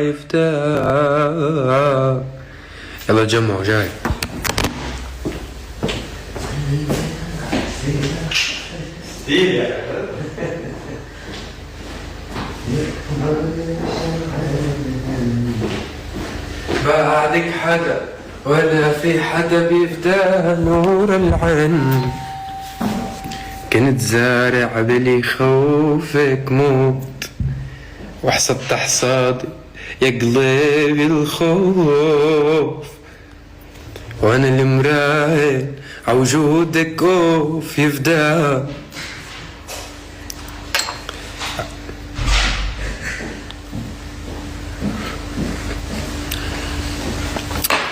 يفتح. يلا تجمعوا جاي. بعدك حدا ولا في حدا بيفتح نور العين. كنت زارع بلي خوفك موت وحصدت حصادي يا قلبي الخوف. وانا المراهن عوجودك اوف يفدى.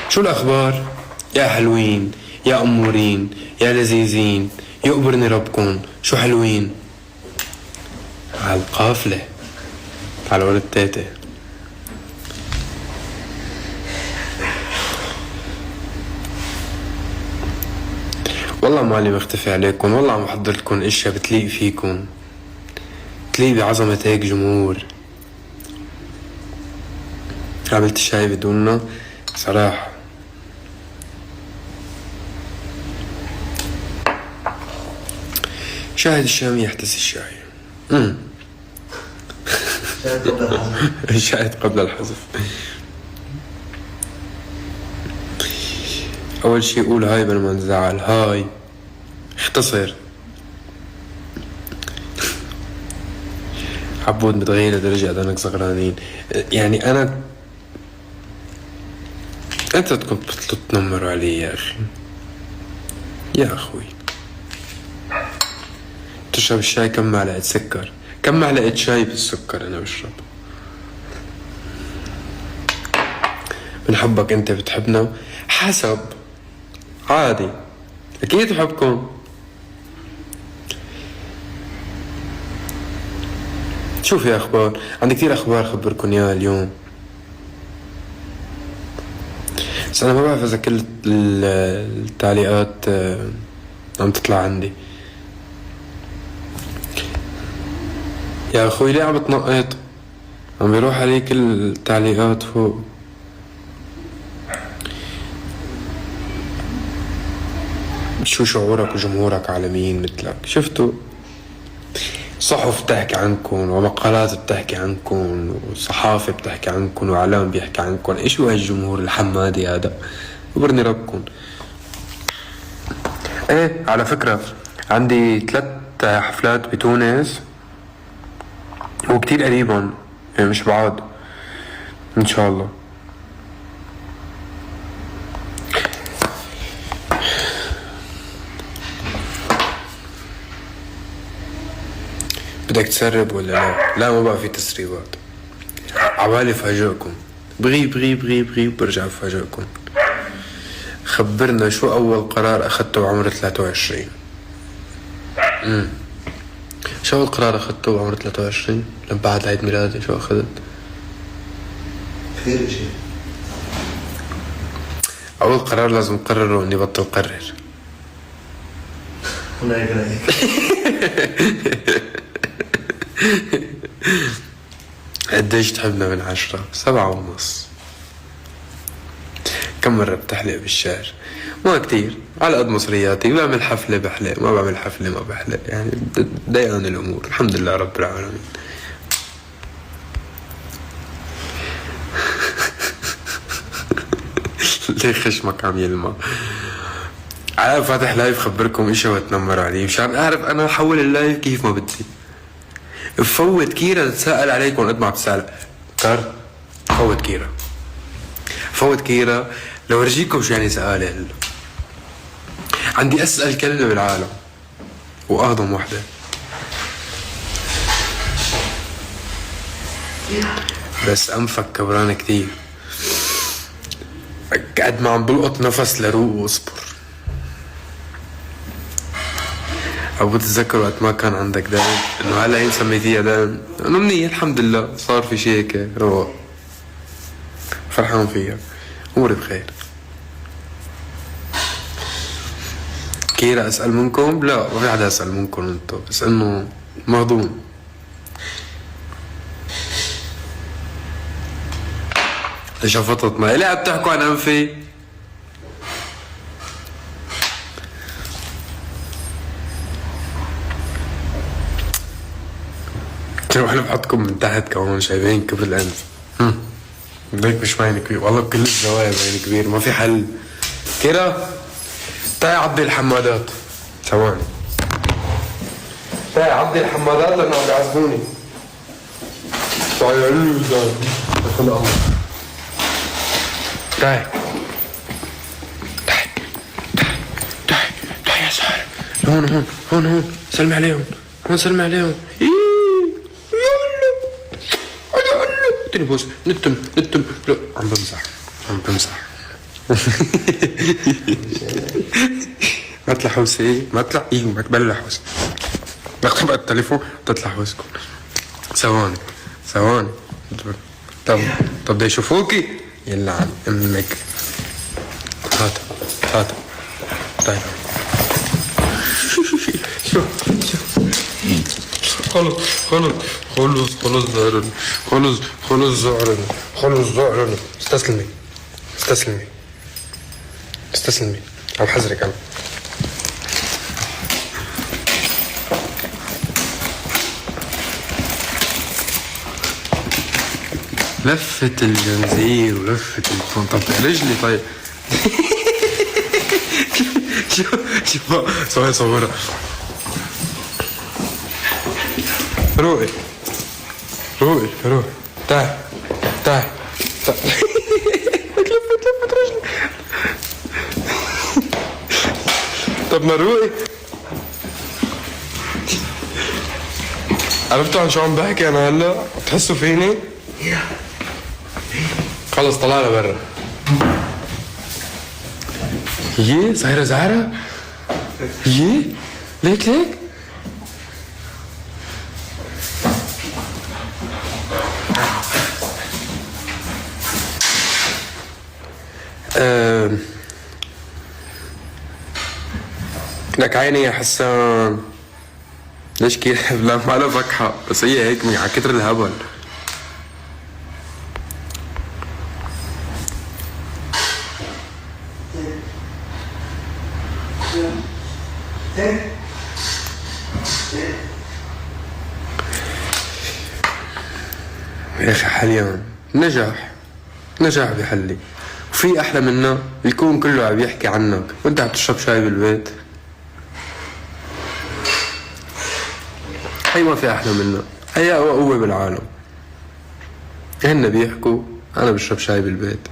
شو الاخبار يا حلوين يا امورين يا لذيذين؟ يقبرني ربكن شو حلوين على القافلة على ولد تيتي. والله مالي مختفي عليكم، والله عم بحضر لكم اشياء بتليق فيكم، بتليق بعظمة هيك جمهور. عملت شاي بدوننا صراحة. شاهد الشامي يحتسي الشاي. شاهد قبل الحذف. أول شي قول هاي بلا ما نزعل. هاي اختصر. عبود متغير لدرجة أدانك صغرانين. يعني أنا أنت تكون تنمروا علي يا أخي. يا أخوي تشرب الشاي كم معلقة سكر؟ كم معلقة شاي بالسكر أنا بشرب؟ بنحبك أنت بتحبنا حسب عادي. أكيد بحبكم. شو في أخبار؟ عندي كتير أخبار خبركن إياها اليوم، بس أنا ما بعرف إذا كل التعليقات عم تطلع عندي. يا أخوي ليه عم بتنقط؟ عم بيروح علي كل التعليقات فوق. شو شعورك وجمهورك عالميين مثلك؟ شفتوا صحف بتحكي عنكم ومقالات بتحكي عنكم وصحافة بتحكي عنكم وإعلام بيحكي عنكم. إيش هو هالجمهور الحمادي هذا؟ يبرني ربكم. إيه على فكرة عندي 3 حفلات بتونس وكتير قريبا، يعني مش بعاد إن شاء الله. بدك تسرب ولا لا؟ لا ما بقى في تسريبات. عبالي فاجئكم. بغيب برجع فاجئكم. خبرنا شو أول قرار أخذته بعمر 23؟ شو أول قرار أخذته بعمر 23 لما بعد عيد ميلادي؟ شو أخذت؟ خير شيء. أول قرار لازم أقرره إني بطل قرر. هناك رأيك. قديش تحبنا من 10؟ 7.5. كم مرة بتحلق بالشهر؟ ما كتير، على قد مصرياتي. بعمل حفلة بحلق، ما بعمل حفلة ما بحلق. يعني ضيقان الأمور الحمد لله رب العالمين. ليه خشمك عم يلمع؟ على فاتح لايف خبركم اشي وتنمر علي مشان اعرف انا احول اللايف كيف ما بدي. بفوت كيرا تتساءل عليكم قد ما بتسأل كار. فوت كيرا لو ارجيكم شو يعني سؤالي هلا. عندي اسأل كلمة بالعالم واهضم وحدة. بس انفك كبران كتير. قد ما عم بلقط نفس لروق واصبر. أو بتتذكر وقت ما كان عندك دائم إنه هلا هي سميتيها دائم؟ أنا منيح الحمد لله، صار في شي هيك رواق، فرحان فيها، أموري بخير. كيرا أسأل منكم؟ لا ما في حدا أسأل منكم أنتو، بس إنه مهضوم. شفطت ما ليه عم تحكوا عن انفي؟ تروح انا بحطكم من تحت كمان شايفين كبر الانف. بدك مش ماين كبير والله بكل الزوايا ماين كبير ما في حل. كده تعي عضي الحمادات ثواني. تعي عضي الحمادات لانه عم بيعذبوني. تعي دخل الله. تعي تعي يا سارة. هون سلمي عليهم. هون سلمي عليهم. اديني بوس. نتم لا عم بمزح ما تطلع حوسي ما تطلع ما تبلع حوسي بكتب التليفون تطلع حوسكم ثواني. طب بدي يشوفوكي يلا عن امك. هات طيب خلص زعرن استسلمي عم حذرك انا. لفة الجنزير ولفة الفون. طب رجلي طيب شوف صورة روقي تعال لفت رجلي. طب ما روقي. عرفتوا عن شو عم بحكي انا هلا؟ بتحسوا فيني؟ خلص طلعنا برا. يي صايرة زعرة؟ يي ليك لك عيني يا حسان. ليش كيف؟ لا ما لها فكحة بس هي هيك من على كتر الهبل. يا اخي حاليا نجاح بحلي. وفي احلى منه الكون كله عم يحكي عنك وانت عم تشرب شاي بالبيت. هي ما في احلى منه. هي اقوى قوة بالعالم. هن بيحكوا انا بشرب شاي بالبيت.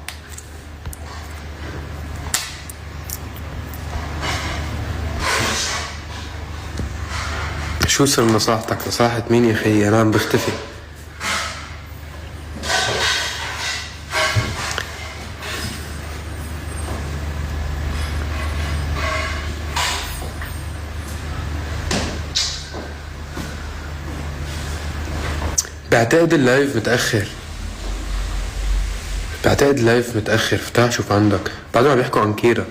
شو سر نصاحتك؟ نصاحة مين يا خيي؟ انا عم بختفي. بعتقد اللايف متأخر. فتح شوف عندك بعد ما بيحكوا عن كيرا.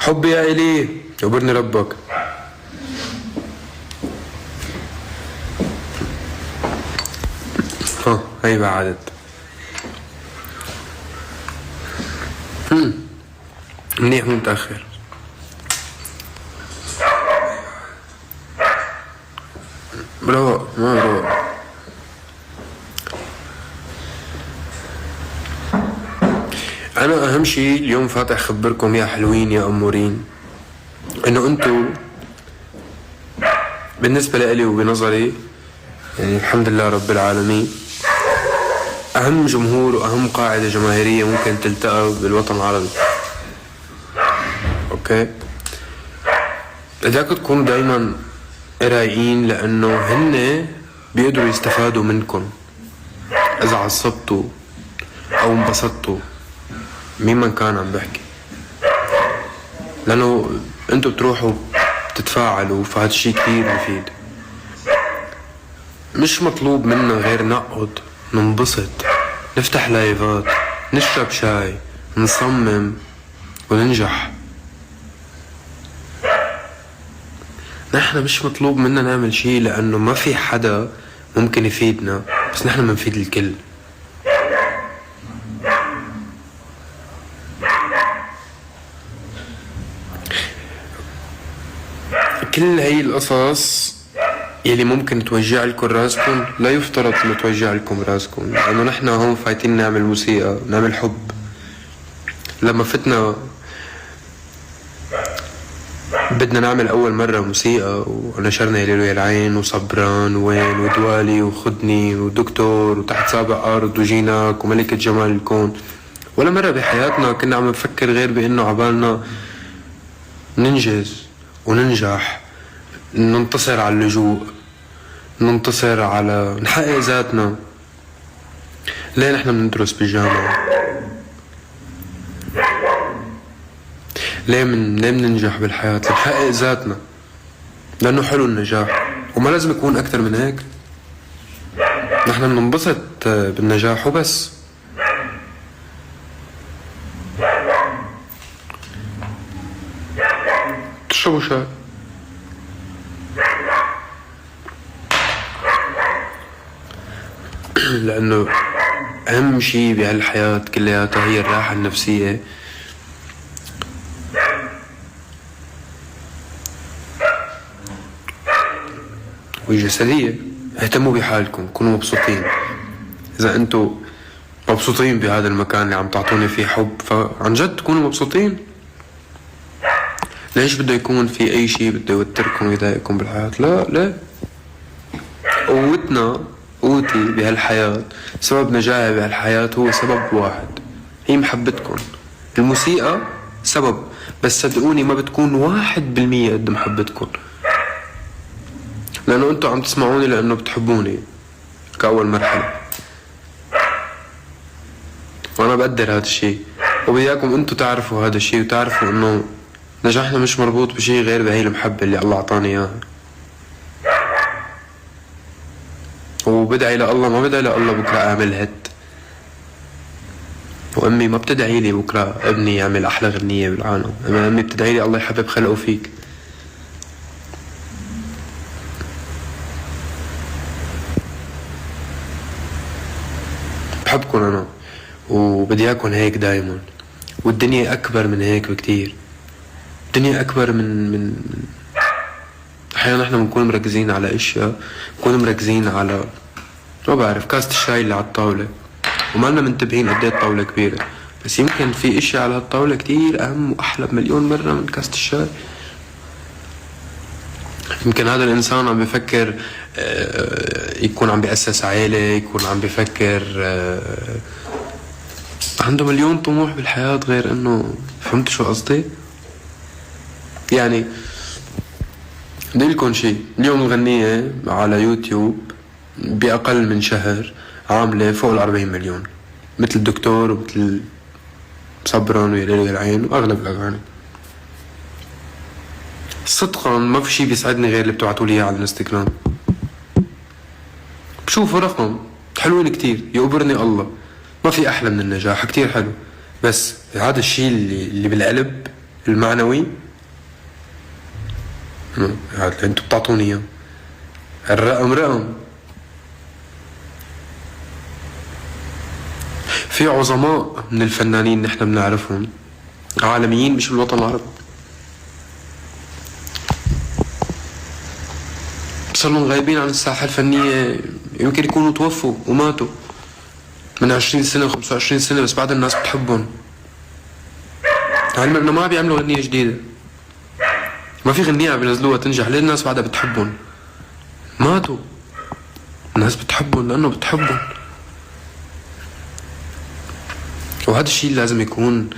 حبي يا إلي يقبرني ربك. هي بعدت. منيح مو متأخر. روق ما روق. أنا أهم شي اليوم فاتح أخبركم يا حلوين يا أمورين إنه أنتو بالنسبة لإلي وبنظري يعني الحمد لله رب العالمين أهم جمهور وأهم قاعدة جماهيرية ممكن تلتقى بالوطن العربي. أوكي بدكم تكونوا دايما رايقين لأنه هن بيقدروا يستفادوا منكم إذا عصبتوا أو انبسطتوا. مين من كان عم بحكي لأنه أنتوا بتروحوا تتفاعلوا فهذا الشي كتير مفيد. مش مطلوب منا غير نقعد ننبسط نفتح لايفات نشرب شاي نصمم وننجح. نحن مش مطلوب منا نعمل شي لأنه ما في حدا ممكن يفيدنا بس نحن منفيد الكل. كل هي القصص يلي ممكن توجع لكم راسكم لا يفترض انه توجع لكم راسكم، لانه نحن هون فايتين نعمل موسيقى، نعمل حب. لما فتنا بدنا نعمل اول مرة موسيقى ونشرنا يا ليلو يا العين وصبران وين ودوالي وخدني ودكتور وتحت سابع ارض وجيناك وملكة جمال الكون، ولا مرة بحياتنا كنا عم نفكر غير بانه عبالنا ننجز وننجح، ننتصر على اللجوء، ننتصر على نحقق ذاتنا. ليه نحن بندرس بالجامعة؟ ليه بننجح بالحياة؟ لنحقق ذاتنا، لأنه حلو النجاح وما لازم يكون أكتر من هيك. نحن بننبسط بالنجاح وبس. تشربوا شاي؟ لأنه أهم شي بهالحياة كلياتها هي الراحة النفسية والجسدية. اهتموا بحالكم، كونوا مبسوطين. إذا أنتوا مبسوطين بهذا المكان اللي عم تعطوني فيه حب، فعن جد تكونوا مبسوطين. ليش بده يكون في أي شي بده يوتركم ويضايقكم بالحياة؟ لا. قوتي بهالحياة، سبب نجاحي بهالحياة هو سبب واحد، هي محبتكم. الموسيقى سبب، بس صدقوني ما بتكون 1% قد محبتكم، لأنه أنتوا عم تسمعوني لأنه بتحبوني كأول مرحلة، وأنا بقدر هذا الشي، وبياكم أنتوا تعرفوا هذا الشي وتعرفوا أنه نجاحنا مش مربوط بشي غير بهي المحبة اللي الله أعطاني إياها. وبدعي لله، ما بدعي لله بكرة أعمل هيت، وأمي ما بتدعي لي بكرة ابني يعمل أحلى غنية بالعالم، أما أمي بتدعي لي الله يحبب خلقه فيك. بحبكن أنا وبدي إياكن هيك دايما، والدنيا أكبر من هيك بكتير. الدنيا أكبر من أحيانا نحن بنكون مركزين على أشياء، بنكون مركزين على ما بعرف كاسة الشاي اللي على الطاولة، وما لنا منتبهين قد ايه الطاولة كبيرة، بس يمكن في اشياء على الطاولة كتير أهم وأحلى بمليون مرة من كاسة الشاي. يمكن هذا الإنسان عم بفكر يكون عم بيأسس عائلة، يكون عم بفكر عنده مليون طموح بالحياة غير إنه، فهمت شو قصدي؟ يعني بدي لكم شيء، اليوم الغنية على يوتيوب بأقل من شهر عاملة فوق 40 مليون، مثل الدكتور ومثل صبران ويا ليلو يا العين وأغلب الأغاني. صدقا ما في شي بيسعدني غير اللي بتبعتولي إياه على الانستغرام. بشوفوا رقم حلوين كتير، يقبرني الله، ما في أحلى من النجاح، كتير حلو، بس هذا الشي اللي بالقلب المعنوي هذا اللي انتوا بتعطوني اياه. الرقم رقم. في عظماء من الفنانين نحن بنعرفهم عالميين مش بالوطن العربي، صاروا غايبين عن الساحة الفنية، يمكن يكونوا توفوا وماتوا من 20 سنة و25 سنة، بس بعد الناس بتحبهم، علما انه ما بيعملوا غنية جديدة، ما في غنية عم بينزلوها تنجح، ليه الناس بعدها بتحبهم؟ ماتوا، الناس بتحبهم لأنه بتحبهم. وهذا الشيء لازم يكون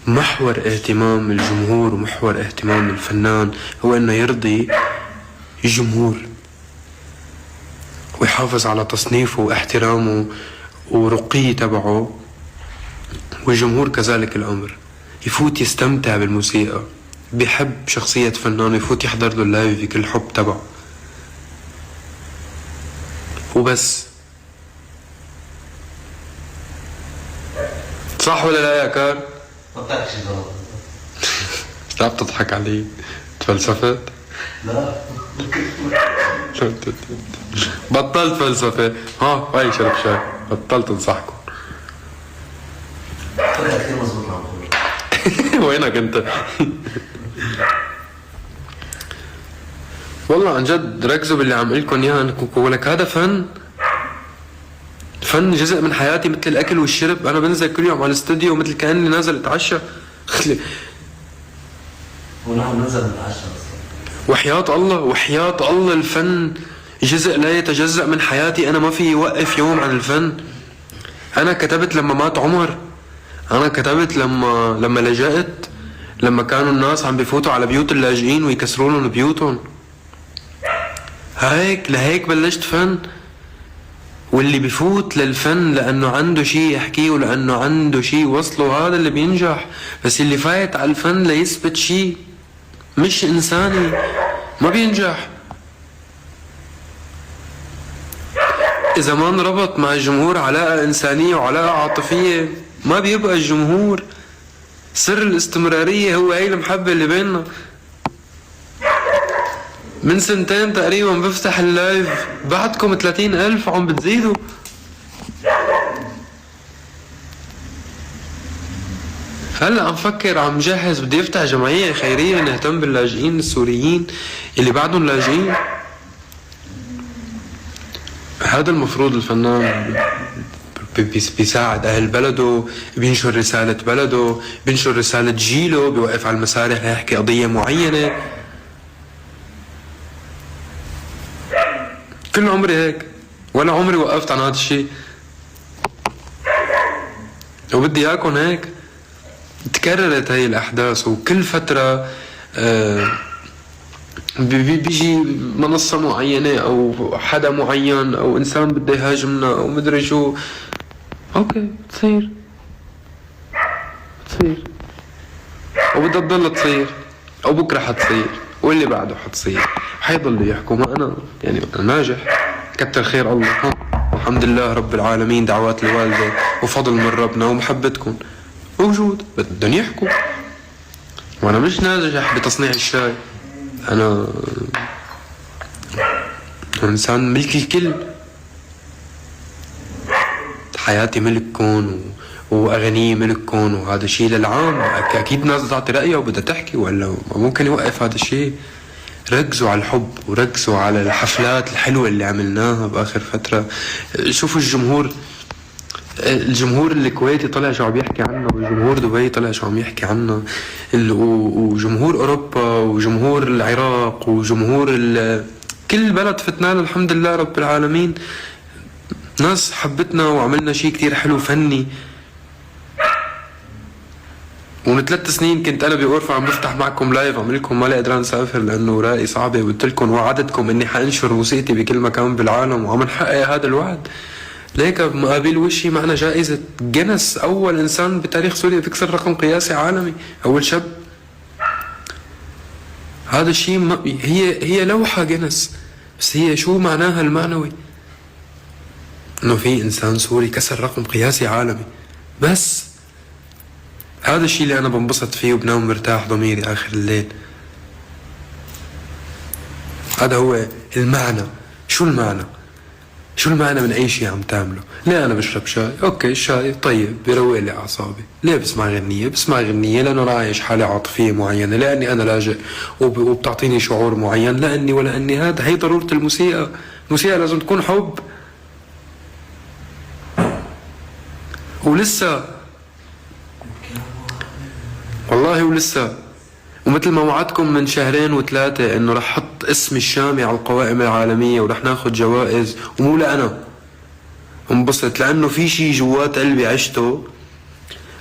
محور اهتمام الجمهور ومحور اهتمام الفنان، هو انه يرضي الجمهور ويحافظ على تصنيفه واحترامه ورقيه تبعه، والجمهور كذلك الأمر، يفوت يستمتع بالموسيقى، بيحب شخصية فنان، يفوت يحضر له اللايف بكل حب تبعه وبس. صح ولا لا يا كار؟ لا بتضحك علي، تفلسفت؟ لا بطلت فلسفة، هاي شرب شاي، بطلت انصحكم. كثير مزبوط العمر. وينك انت؟ والله عن جد ركزوا باللي عم لكم اياه انكم، ولك هذا فن. الفن جزء من حياتي مثل الاكل والشرب. انا بنزل كل يوم على الاستوديو مثل كاني نازل اتعشى. ونحن ننزل نتعشى اصلا. وحياة الله الفن جزء لا يتجزأ من حياتي. انا ما في يوقف يوم عن الفن. انا كتبت لما مات عمر، انا كتبت لما لجأت، لما كانوا الناس عم بيفوتوا على بيوت اللاجئين ويكسروا لهم بيوتهم. لهيك بلشت فن. واللي بيفوت للفن لانه عنده شيء يحكيه ولانه عنده شيء وصله، هذا اللي بينجح. بس اللي فايت على الفن ليثبت شيء مش انساني ما بينجح. اذا ما انربط مع الجمهور علاقة انسانية وعلاقة عاطفية ما بيبقى الجمهور. سر الاستمرارية هو هي المحبة اللي بيننا. من سنتين تقريبا بفتح اللايف بعدكم 30,000 عم بتزيدوا. هلا عم فكر، عم جهز، بدي افتح جمعية خيرية نهتم باللاجئين السوريين اللي بعدهم لاجئين. هذا المفروض الفنان بيساعد اهل بلده، بينشر رسالة بلده، بينشر رسالة جيله، بيوقف على المسارح ليحكي قضية معينة. كل عمري هيك، ولا عمري وقفت عن هذا الشيء، وبدي اياكم هيك. تكررت هي الاحداث وكل فترة بيجي منصة معينة او حدا معين او انسان بده يهاجمنا او مدري شو. اوكي تصير وبدها تضل تصير، او بكره حتصير واللي بعده حتصير، حيضلوا يحكوا. ما انا يعني أنا ناجح كتر خير الله، الحمد لله رب العالمين، دعوات الوالدة وفضل من ربنا ومحبتكم موجود، بدهم يحكوا. وانا مش ناجح بتصنيع الشاي، انا انسان ملك الكل، حياتي ملككم واغانيه ملككم، وهذا شيء للعام. اكيد ناس تعطي رايها وبدها تحكي، ولا ممكن يوقف هذا الشيء. ركزوا على الحب وركزوا على الحفلات الحلوة اللي عملناها بآخر فترة. شوفوا الجمهور الكويتي طلع شو عم يحكي عنه، وجمهور دبي طلع شو عم يحكي عنه، وجمهور أوروبا وجمهور العراق وجمهور كل بلد فتنا له الحمد لله رب العالمين. ناس حبتنا وعملنا شيء كتير حلو فني. ومن 3 سنين كنت انا بغرفة عم بفتح معكم لايف، عم لكم مالي قدران اسافر لانه وراقي صعبة، وقلت لكم وعدتكم اني حانشر موسيقتي بكل مكان بالعالم، وعم نحقق هذا الوعد. ليك مقابل وشي معنا جائزة جينيس، اول انسان بتاريخ سوريا تكسر رقم قياسي عالمي، اول شاب. هذا الشيء هي لوحة جينيس، بس هي شو معناها المعنوي؟ انه في انسان سوري كسر رقم قياسي عالمي. بس هذا الشيء اللي انا بنبسط فيه وبنام مرتاح ضميري اخر الليل. هذا هو المعنى. شو المعنى من اي شيء عم تعمله؟ ليه انا بشرب شاي؟ اوكي الشاي طيب بيروق لي اعصابي. ليه بسمع غنية لانه انا عايش حالة عاطفية معينة، لاني انا لاجئ وبتعطيني شعور معين، لاني ولا اني هذا. هي ضرورة الموسيقى لازم تكون حب. ولسه ومثل ما وعدتكم من 2 و3 انه رح حط اسم الشامي على القوائم العالمية ورح ناخد جوائز، ومو لأنا انبسط، لانه في شي جوات قلبي عشته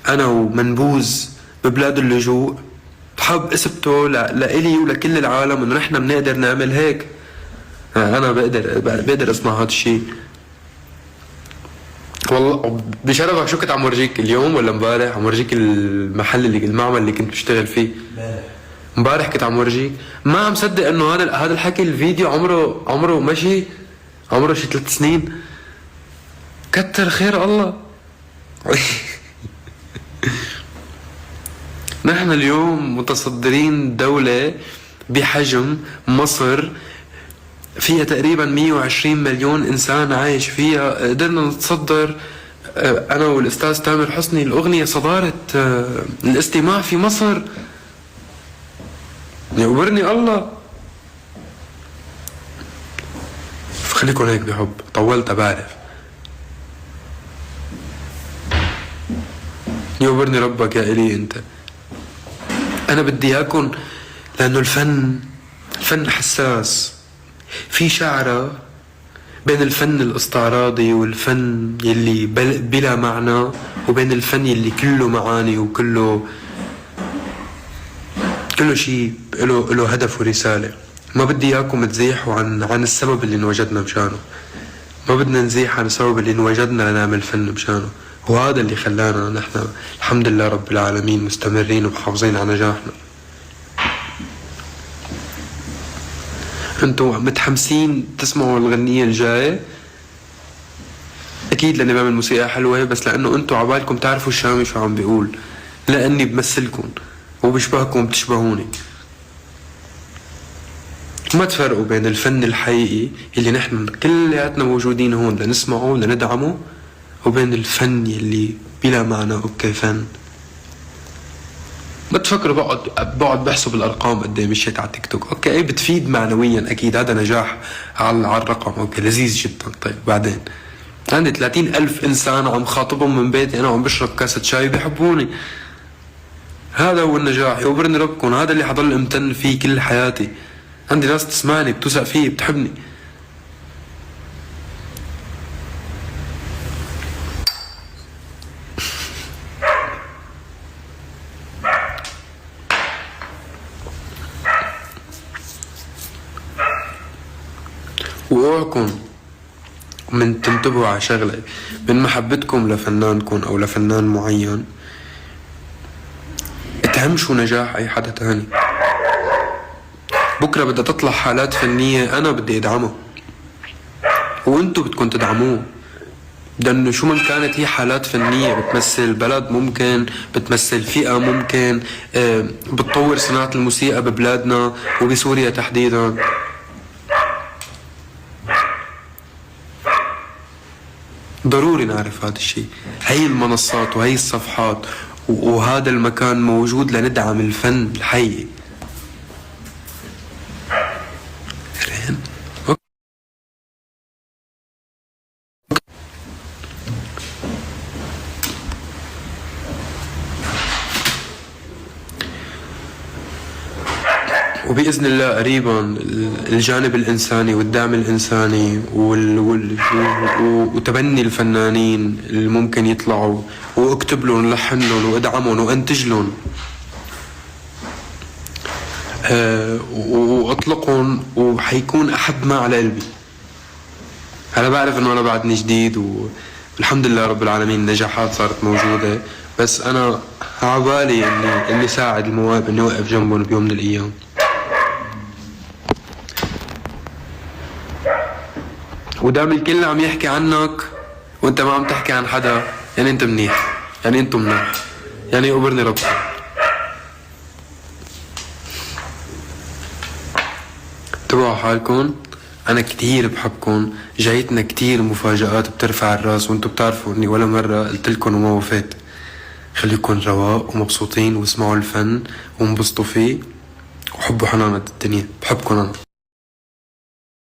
انا ومنبوذ ببلاد اللجوء، بحب اثبته لإلي ولكل العالم انه نحن بنقدر نعمل هيك. انا بقدر اصنع هذا الشي. والله بشرفك شو كنت عم ورجيك اليوم ولا امبارح؟ عم ورجيك المعمل اللي كنت بشتغل فيه امبارح. كنت عم ورجيك، ما عم صدق انه هذا الحكي الفيديو عمره ماشي، عمره شي 3 سنين. كتر خير الله. نحن اليوم متصدرين دولة بحجم مصر، فيها تقريبا 120 مليون إنسان عايش فيها. قدرنا نتصدر أنا والأستاذ تامر حسني الأغنية صدارة الاستماع في مصر. يقبرني الله. خليكن هيك بحب. طولت بعرف. يوبرني ربك يا إلي انت. انا بدي اياكن، لانه الفن حساس. في شعرة بين الفن الاستعراضي والفن يلي بلا معنى، وبين الفن يلي كله معاني وكله شيء له هدف ورسالة. ما بدي اياكم تزيحوا عن السبب اللي انوجدنا مشانه. ما بدنا نزيح عن السبب اللي انوجدنا لنعمل فن مشانه، وهذا اللي خلانا نحن الحمد لله رب العالمين مستمرين ومحافظين على نجاحنا. انتوا متحمسين تسمعوا الغنية الجاية؟ اكيد لاني بعمل موسيقى حلوة، بس لانه انتوا عبالكم تعرفوا الشامي شو عم بيقول، لاني بمثلكم وبشبهكم بتشبهوني. ما تفرقوا بين الفن الحقيقي اللي نحن كلياتنا موجودين هون لنسمعه لندعمه، وبين الفن اللي بلا معنى. اوكي فن، ما تفكروا بقعد بحسب الارقام قد ايه مشيت على تيك توك. اوكي ايه بتفيد معنويا اكيد، هذا نجاح على الرقم. اوكي لذيذ جدا. طيب بعدين عندي 30,000 انسان عم خاطبهم من بيتي انا وعم بشرب كاسة شاي بيحبوني. هذا هو النجاح. يوبرني ربكم، هذا اللي حضل امتن فيه كل حياتي. عندي ناس تسمعني بتوثق فيه بتحبني. واوعكم من تنتبهوا على شغلة، من محبتكم لفنانكم او لفنان معين تهمشوا نجاح اي حدا تاني. بكرة بدها تطلع حالات فنية انا بدي ادعمها، وانتو بدكم تدعموه. لانه شو من كانت هي حالات فنية بتمثل بلد، ممكن بتمثل فئة، ممكن بتطور صناعة الموسيقى ببلادنا وبسوريا تحديدا. ضروري نعرف هذا الشيء. هي المنصات وهي الصفحات وهذا المكان موجود لندعم الفن الحي. وبإذن الله قريبا الجانب الإنساني والدعم الإنساني وتبني الفنانين اللي ممكن يطلعوا، واكتب لهم ولحن لهم وادعمهم وانتج لهم واطلقهم، وحيكون أحب ما على قلبي. أنا بعرف إنه أنا بعدني جديد والحمد لله رب العالمين النجاحات صارت موجودة، بس أنا عبالي إني ساعد المواهب، إني أوقف جنبهم بيوم من الأيام. ودام الكل عم يحكي عنك وانت ما عم تحكي عن حدا، يعني انت منيح، يعني انتم منيح، يعني يقبرني ربكم. انتبهوا حالكم، انا كتير بحبكم، جايتنا كتير مفاجآت بترفع الراس، وانتم بتعرفوا اني ولا مرة قلت لكم وما وفيت. خليكم رواق ومبسوطين واسمعوا الفن وانبسطوا فيه وحبوا حنانة الدنيا. بحبكم انا.